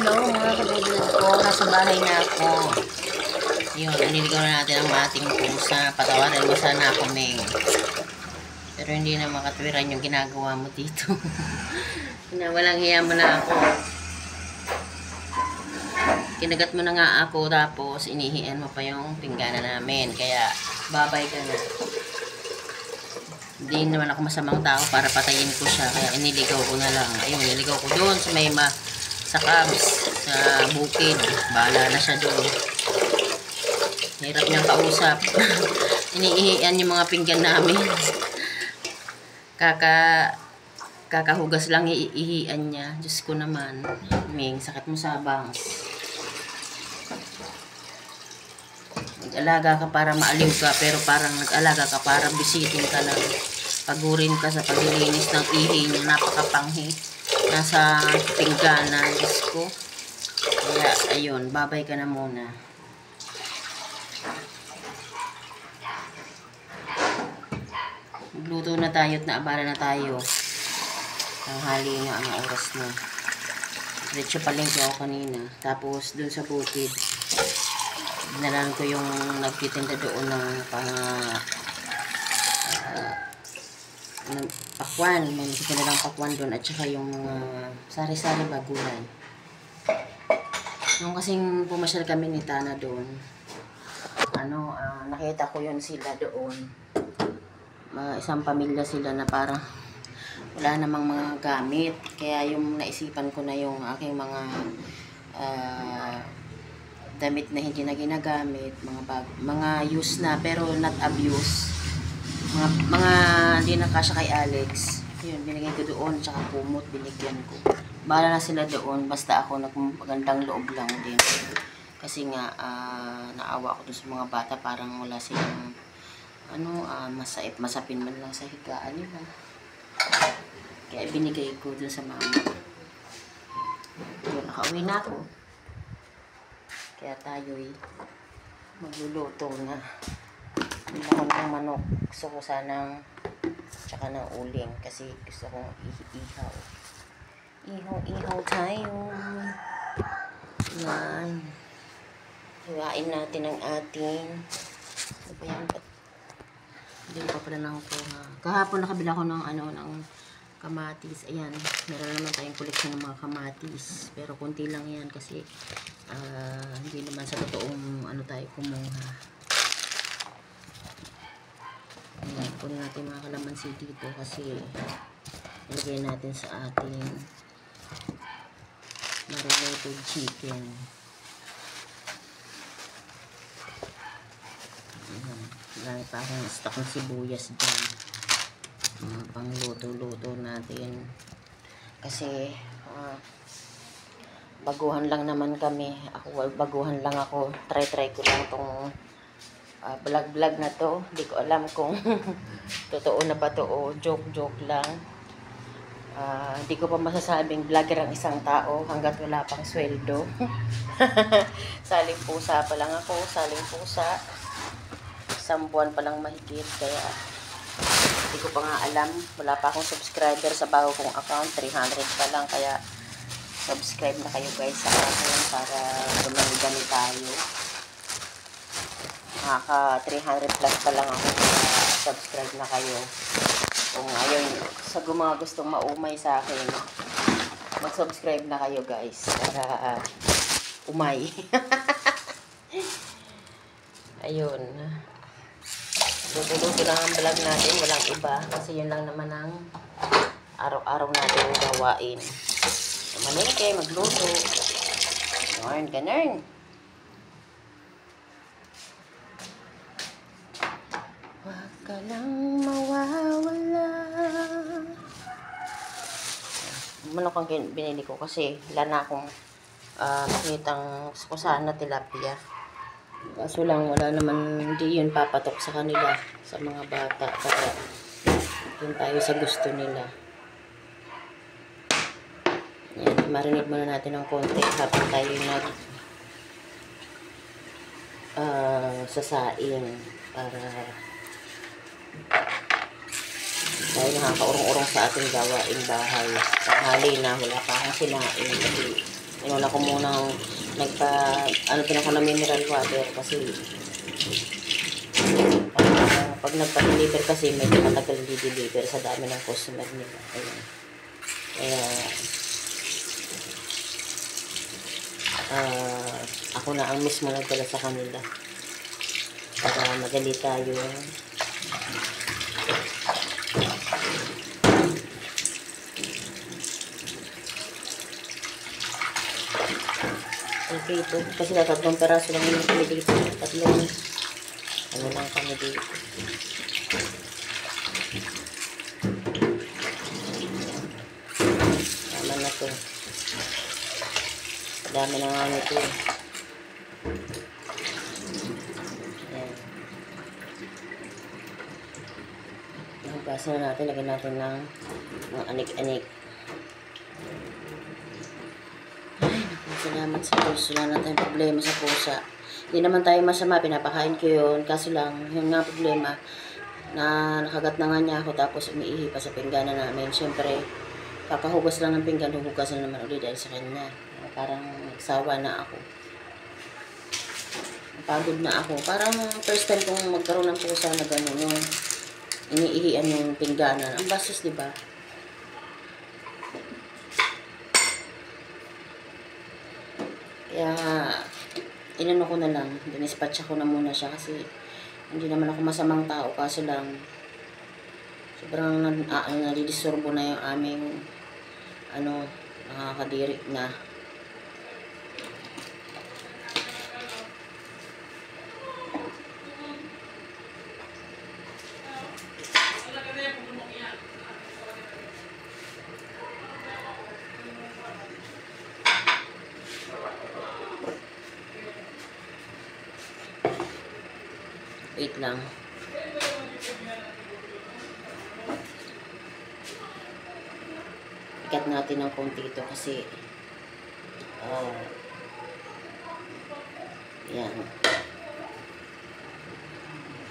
Hello mga kabudlad ko, nasa bahay na ako. Yun, niligaw na natin ang ating pusa. Patawarin mo sana ako, Meng. Pero hindi na makatwiran yung ginagawa mo dito. Walang hiya mo na ako. Kinagat mo na nga ako, tapos inihian mo pa yung pinggana namin. Kaya, babay ka na. Hindi naman ako masamang tao para patayin ko siya. Kaya iniligaw ko na lang. Ayun, niligaw ko doon sa may sa Cubs, sa bukid. Bahala na siya doon. Hirap niyang kausap. Iniihian yung mga pinggan namin. Kakahugas lang iihian niya. Diyos ko naman. Ming, sakit mo sa bangs. Nag-alaga ka para maaliw ka, pero parang nag-alaga ka para bisitin ka lang. Pagurin ka sa paglilinis ng ihi niya. Napakapanghi. Nasa pinggana, Diyos ko. Kaya, ayun, babay ka na muna. Magluto na tayo at naabala na tayo. Tanghali na ang oras na. Diretso palengke ako kanina. Tapos, dun sa bukid, dinalan ko yung nagtitinda doon ng pakwan. May nagtitinda ng pakwan doon at saka yung mga sari-sari bagulay. Nung kasing pumasyal kami ni Tana doon, nakita ko yun sila doon. Isang pamilya sila na parang wala namang mga gamit. Kaya yung naisipan ko na yung aking mga damit na hindi na ginagamit, mga use na pero not abuse. Mga hindi na kasya kay Alex. Yun, binigay ko doon, tsaka kumot, binigyan ko. Bahala na sila doon, basta ako nagmagandang loob lang din. Kasi nga, naawa ako doon sa mga bata, parang wala silang, masapin man lang sa higaan nila. Kaya binigay ko doon sa mama. Yun, nakauwi na ako. Kaya tayo'y magluluto na. Hindi ako ng manok. Gusto ko sanang tsaka ng uling kasi gusto kong ihaw. Ihaw tayo. Yan. Hiwain natin ang ating ano ba yan? Hindi ko pa pala nakukuha. Kahapon nakabila ko ng ng kamatis. Ayan. Meron naman tayong koleksyon ng mga kamatis. Pero konti lang yan kasi hindi naman sa totoong tayo kumuha. Ayan. Kunin natin mga kalamansi dito kasi ilagay natin sa ating marinated chicken. Ayan. Lagi pa akong stock ng sibuyas dyan. Pang luto-luto natin. Kasi baguhan lang naman kami. Baguhan lang ako. Try ko lang tong vlog na to. Hindi ko alam kung totoo na ba to o joke lang. Hindi ko pa masasabing vlogger ang isang tao hanggat wala pang sweldo. Saling pusa pa lang ako. Saling pusa. Isang buwan pa lang mahigit. Kaya hindi ko pa nga alam. Wala pa akong subscriber sa bago kong account. 300 pa lang. Kaya subscribe na kayo guys sa akin para gumagani tayo. Nakaka 300 plus pa lang ako. Subscribe na kayo. Kung ayun, sa mga gustong maumay sa akin, mag-subscribe na kayo guys. Para umay. Ayun. Luto-luto lang ang vlog natin. Walang iba. Kasi yun lang naman ang araw-araw natin gawain. Malengke, magluto. Ganun. Huwag ka lang mawawala. Manok ang binili ko kasi wala na akong makitang sana tilapia. Kaso lang wala naman, hindi yun papatok sa kanila, sa mga bata. Kaya yun tayo sa gusto nila. Yan, marinate muna natin ng konti habang tayo sasain para tayo nakakaurong-urong sa ating gawain bahay. Tanghali na, wala pa akong sinain kasi una ko munang din ako ng mineral water kasi pag nagpa-deliver kasi medyo matagal di-deliver sa dami ng customer nila. Ayun. Kaya ako na ang mismo nagdala sa kanila para madali tayo. Okay, ito kasi na 3 peraso lang yung kami dito. 3 ano lang kami dito. Tama na to. Dami na nga nito. Ayan. Nahugasan na natin. Lagyan natin ng mga anik-anik. Ay, naku, salamat sa Diyos. Wala na tayong problema sa pusa. Hindi naman tayo masama. Pinapakain ko yun. Kaso lang, yung nga problema, na nakagat na nga niya ako tapos umiihi pa sa pingganan namin. Siyempre, kakahugas lang ng pinggan, huhugas na naman ulit dahil sa kanya. Parang nagsawa na ako. Napagod na ako. Parang first time kong magkaroon ng pusa na gano'n, yung iniihian yung pingganan. Ang bastos, diba? Kaya, inano ko na lang. Dinispatcha ko na muna siya kasi hindi naman ako masamang tao. Kaso lang, sobrang nadidisorbo na yung aming nakakadiri na. Wait lang. Ikat natin ng konti ito kasi yan.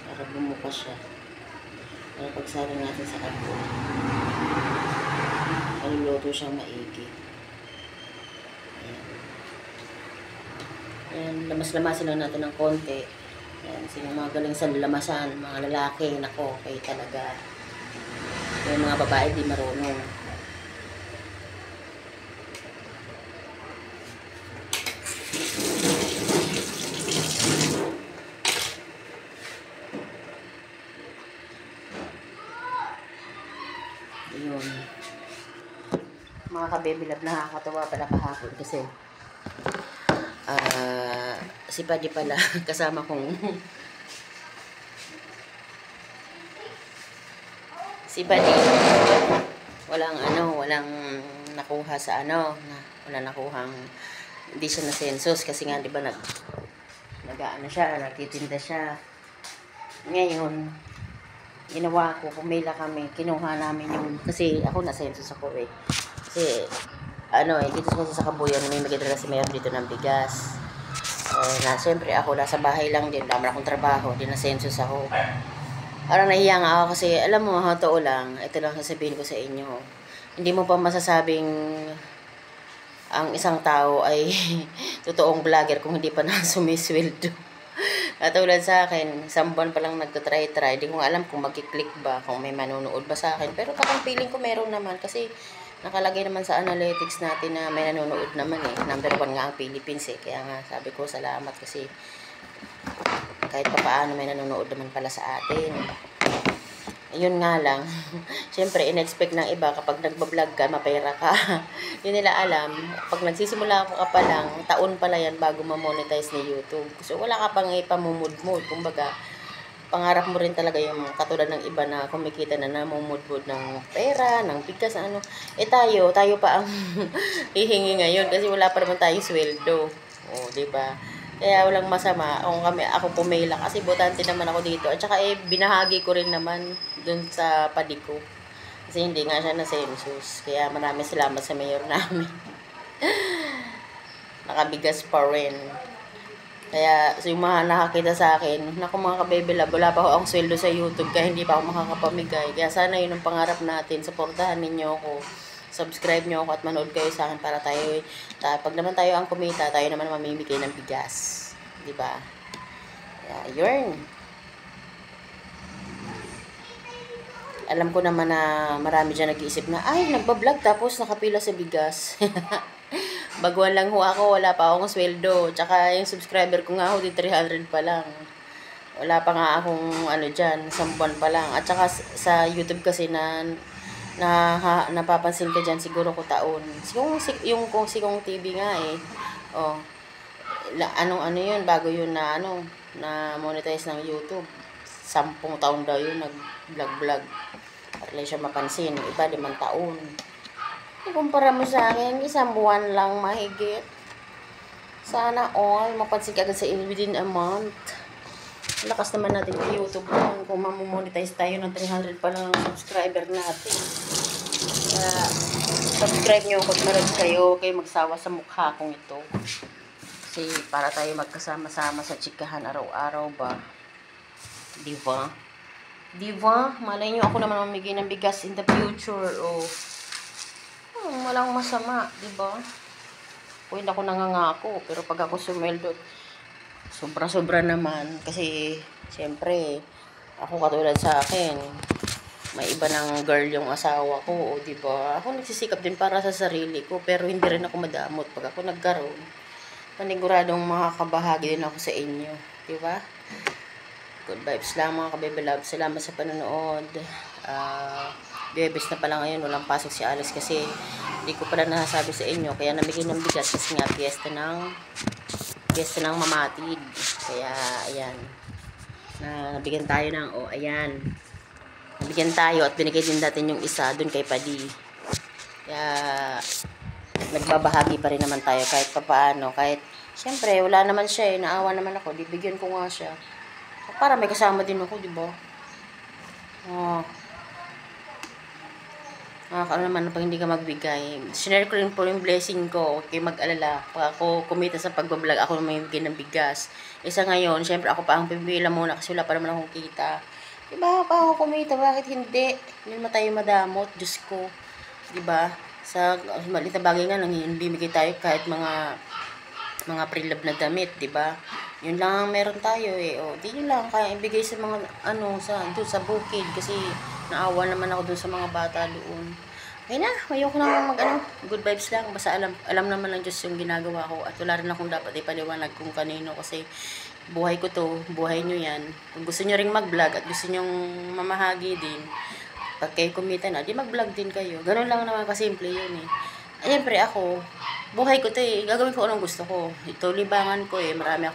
Para bumuka siya. Para pagsara natin sa apo. Maluluto siyang maigi. Ayan. Ayan. Lamas-lamasin lang natin ng konti. Ayan. Sino mga galing sa lamasan, mga lalaki, nako, kayo talaga. Yung mga babae di marunong. Yun. Mga ka-baby love, nakakatawa pala kahapon kasi si Paddy pala kasama kong si Paddy walang nakuha sa walang nakuhang, hindi siya na census kasi nga 'di ba nagtitinda siya. Ngayon ginawa ko, pumila kami, kinuha namin yung, kasi ako na census ako kasi dito sa Kabuyan may magdala si Mayor dito ng bigas. Siyempre ako nasa bahay lang din, dami akong trabaho, di na census ako. Parang nahiya nga ako kasi alam mo, totoo lang, ito lang sasabihin ko sa inyo. Hindi mo pa masasabing ang isang tao ay totoong vlogger kung hindi pa na sumisweldo. Katulad sa akin, 1 buwan pa lang nagtatry, di ko alam kung magkiklik ba, kung may manonood ba sa akin. Pero parang feeling ko meron naman kasi nakalagay naman sa analytics natin na may nanonood naman Number 1 nga ang Philippines Kaya nga sabi ko salamat kasi kahit pa paano may nanonood naman pala sa atin. Yun nga lang, siyempre in-expect ng iba kapag nagbablog ka, mapera ka. Yun nila alam, pag nagsisimula ka pa lang, taon pala yan bago ma-monetize ni YouTube. So wala ka pang ipamumudmud. Kumbaga, pangarap mo rin talaga yung katulad ng iba na kumikita na namumudmud ng pera, ng bigas, tayo pa ang hihingi ngayon kasi wala pa naman tayong sweldo. O, diba? Kaya walang masama kung ako pumila kasi botante naman ako dito. At saka binahagi ko rin naman dun sa Paddy ko. Kasi hindi nga siya na census. Kaya maraming salamat sa mayor namin. Nakabigas pa rin. Kaya yung mga nakakita sa akin, naku mga ka-baby love, wala pa akong sweldo sa YouTube kaya hindi pa ako makakapamigay. Kaya sana yun ang pangarap natin, suportahan ninyo ako. subscribe nyo ako at manood kayo sa akin para tayo, pag naman tayo ang kumita, tayo naman mamimigay ng bigas. Diba? Yun. Alam ko naman na marami dyan nag-iisip na, ay, nagbablog tapos nakapila sa bigas. Baguhan lang ho ako, wala pa akong sweldo. Tsaka yung subscriber ko nga ho, di 300 pa lang. Wala pa nga akong ano dyan, 1 buwan pa lang. At tsaka sa YouTube kasi napapansin ka dyan siguro ko taon. Kung Sikong TV nga eh. Oh, ano yun, bago yun na na monetize ng YouTube. 10 taon daw yun nag-vlog. At lang siya mapansin. Yung iba 5 taon. Ikumpara mo sa akin, 1 buwan lang mahigit. Sana all, mapansin ka agad sa within a month. Lakas naman natin sa YouTube kung mamonetize tayo ng 300 pa lang ang subscriber natin. Kaya, subscribe nyo kung manood kayo, kayo magsawa sa mukha kong ito. Kasi para tayo magkasama-sama sa chikahan araw-araw ba? Diba? Diba? Malay nyo ako naman mamigay ng bigas in the future. O, walang masama. Diba? Kung hindi ako nangangako. Pero pag ako sumeldo, sobra-sobra naman. Kasi, siyempre, ako katulad sa akin, may iba ng girl yung asawa ko. O, diba? Ako nagsisikap din para sa sarili ko. Pero hindi rin ako madamot. Pag ako nagkaroon, paniguradong makakabahagi din ako sa inyo. Diba? Good vibes lang mga kabebe love. Salamat sa panonood. Bebes na pala ngayon. Walang pasok si Alice kasi hindi ko pala nasasabi sa inyo. Kaya nabigyan ng bigas kasi nga piyesta ng mamatid. Kaya ayan. Nabigyan tayo ng ayan. Nabigyan tayo at binigay din natin yung isa dun kay Padi. Kaya nagbabahagi pa rin naman tayo kahit papaano. Kahit syempre wala naman siya eh. Naawa naman ako. Bibigyan ko nga siya. Para may kasama din ako, di ba? Ano naman pag hindi ka magbigay. Sinare ko rin po yung blessing ko. Okay, mag-alala. Pag ako kumita sa pagbablog, ako naman yung ng bigas. Isa ngayon, syempre ako pa ang pipila muna kasi wala pa naman akong kita. Diba? Pa ako kumita, bakit hindi? Hindi naman tayo madamot, Diyos ko. Diba? Sa maliit na bagay nga, bibigay tayo kahit mga pre-love na damit, diba? Yun lang ang meron tayo eh. O, di nyo lang kaya ibigay sa mga, doon sa bukid. Kasi naawa naman ako doon sa mga bata doon. Okay na, ayoko na good vibes lang. Basta alam naman ng Diyos yung ginagawa ko. At wala rin akong dapat ipaliwanag kung kanino. Kasi buhay ko to, buhay nyo yan. Kung gusto nyo ring mag-vlog at gusto nyo mamahagi din, pag kayo kumita na, di mag-vlog din kayo. Ganun lang naman kasimple yun eh. Siyempre ako, buhay ko to eh. Gagawin ko anong gusto ko. Ito libangan ko eh. Marami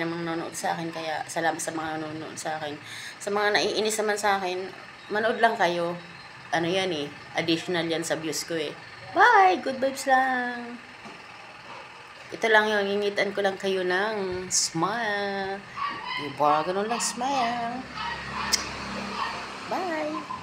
namang nanonood sa akin. Kaya salamat sa mga nanonood sa akin. Sa mga naiinis naman sa akin, manood lang kayo. Ano yan eh. Additional yan sa views ko eh. Bye! Good vibes lang. Ito lang yung ingitan ko lang kayo ng smile. Diba? Ganun lang smile. Bye!